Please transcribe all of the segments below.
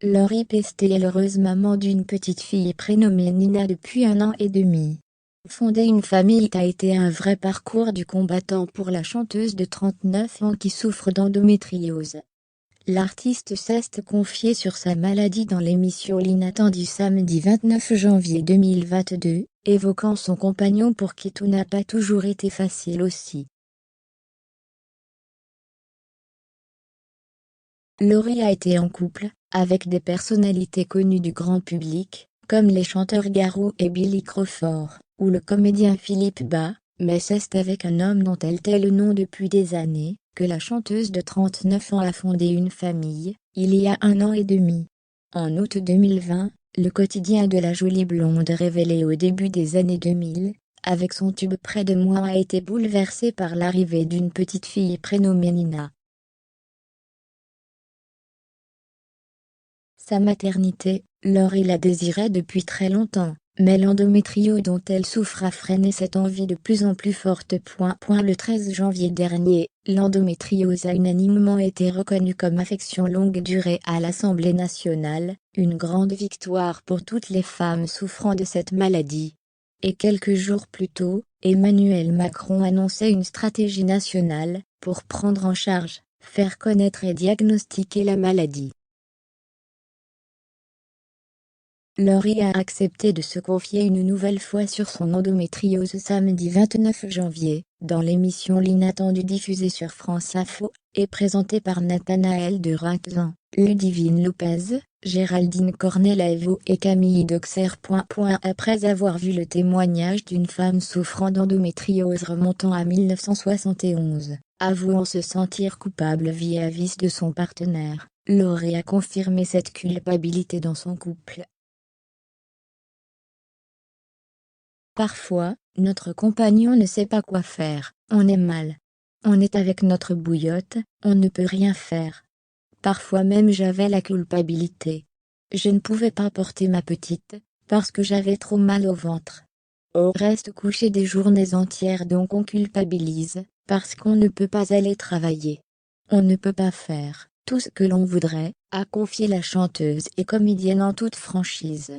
Laurie Pestet est l'heureuse maman d'une petite fille prénommée Nina depuis 1 an et demi. Fonder une famille a été un vrai parcours du combattant pour la chanteuse de 39 ans qui souffre d'endométriose. L'artiste s'est confiée sur sa maladie dans l'émission L'Inattendu samedi 29 janvier 2022, évoquant son compagnon pour qui tout n'a pas toujours été facile aussi. Laurie a été en couple, avec des personnalités connues du grand public, comme les chanteurs Garou et Billy Crawford, ou le comédien Philippe Bas, mais c'est avec un homme dont elle tait le nom depuis des années, que la chanteuse de 39 ans a fondé une famille, il y a 1 an et demi. En août 2020, le quotidien de la jolie blonde révélé au début des années 2000, avec son tube Près de moi a été bouleversé par l'arrivée d'une petite fille prénommée Nina. Sa maternité, Laurie la désirait depuis très longtemps, mais l'endométriose dont elle souffre a freiné cette envie de plus en plus forte. Le 13 janvier dernier, l'endométriose a unanimement été reconnue comme affection longue durée à l'Assemblée nationale, une grande victoire pour toutes les femmes souffrant de cette maladie. Et quelques jours plus tôt, Emmanuel Macron annonçait une stratégie nationale pour prendre en charge, faire connaître et diagnostiquer la maladie. Laurie a accepté de se confier une nouvelle fois sur son endométriose samedi 29 janvier, dans l'émission L'Inattendu diffusée sur France Info, et présentée par Nathanaël de Ratlan, Ludivine Lopez, Géraldine Cornellaevo et Camille Doxer. Après avoir vu le témoignage d'une femme souffrant d'endométriose remontant à 1971, avouant se sentir coupable vis-à-vis de son partenaire, Laurie a confirmé cette culpabilité dans son couple. Parfois, notre compagnon ne sait pas quoi faire, on est mal. On est avec notre bouillotte, on ne peut rien faire. Parfois même j'avais la culpabilité. Je ne pouvais pas porter ma petite, parce que j'avais trop mal au ventre. On reste couché des journées entières donc on culpabilise, parce qu'on ne peut pas aller travailler. On ne peut pas faire tout ce que l'on voudrait, a confié la chanteuse et comédienne en toute franchise.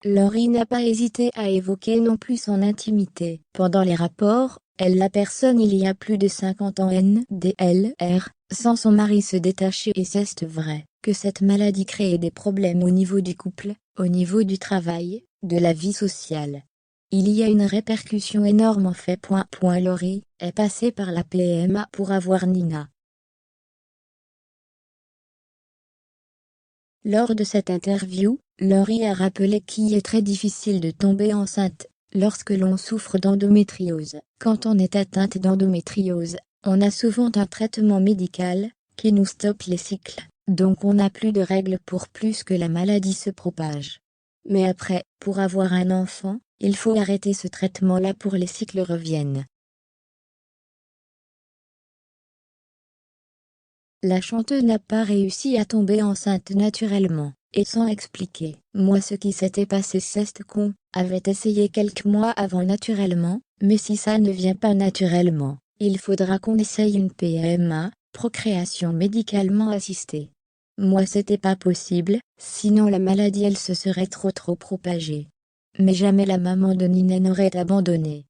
Laurie n'a pas hésité à évoquer non plus son intimité. Pendant les rapports, elle la personne il y a plus de 50 ans NDLR, sans son mari se détacher et c'est vrai, que cette maladie crée des problèmes au niveau du couple, au niveau du travail, de la vie sociale. Il y a une répercussion énorme en fait. Laurie est passée par la PMA pour avoir Nina. Lors de cette interview, Laurie a rappelé qu'il est très difficile de tomber enceinte lorsque l'on souffre d'endométriose. Quand on est atteinte d'endométriose, on a souvent un traitement médical qui nous stoppe les cycles, donc on n'a plus de règles pour plus que la maladie se propage. Mais après, pour avoir un enfant, il faut arrêter ce traitement-là pour les cycles reviennent. La chanteuse n'a pas réussi à tomber enceinte naturellement, et sans expliquer. Moi ce qui s'était passé c'est qu'on avait essayé quelques mois avant naturellement, mais si ça ne vient pas naturellement, il faudra qu'on essaye une PMA, procréation médicalement assistée. Moi c'était pas possible, sinon la maladie elle se serait trop propagée. Mais jamais la maman de Nina n'aurait abandonné.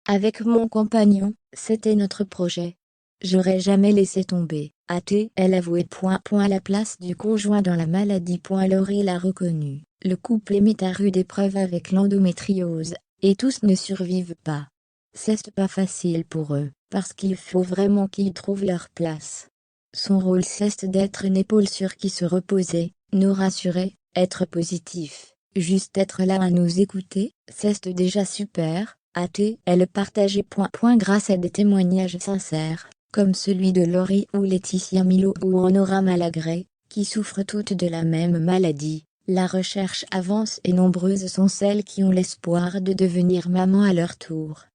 Avec mon compagnon, c'était notre projet. J'aurais jamais laissé tomber, a-t-elle avoué. À la place du conjoint dans la maladie. Laurie l'a reconnu, le couple est mis à rude épreuve avec l'endométriose, et tous ne survivent pas. C'est pas facile pour eux, parce qu'il faut vraiment qu'ils trouvent leur place. Son rôle c'est d'être une épaule sur qui se reposer, nous rassurer, être positif, juste être là à nous écouter, c'est déjà super. A-t-elle partagé. Grâce à des témoignages sincères, comme celui de Laurie ou Laetitia Milo ou Nora Malagré, qui souffrent toutes de la même maladie, la recherche avance et nombreuses sont celles qui ont l'espoir de devenir maman à leur tour.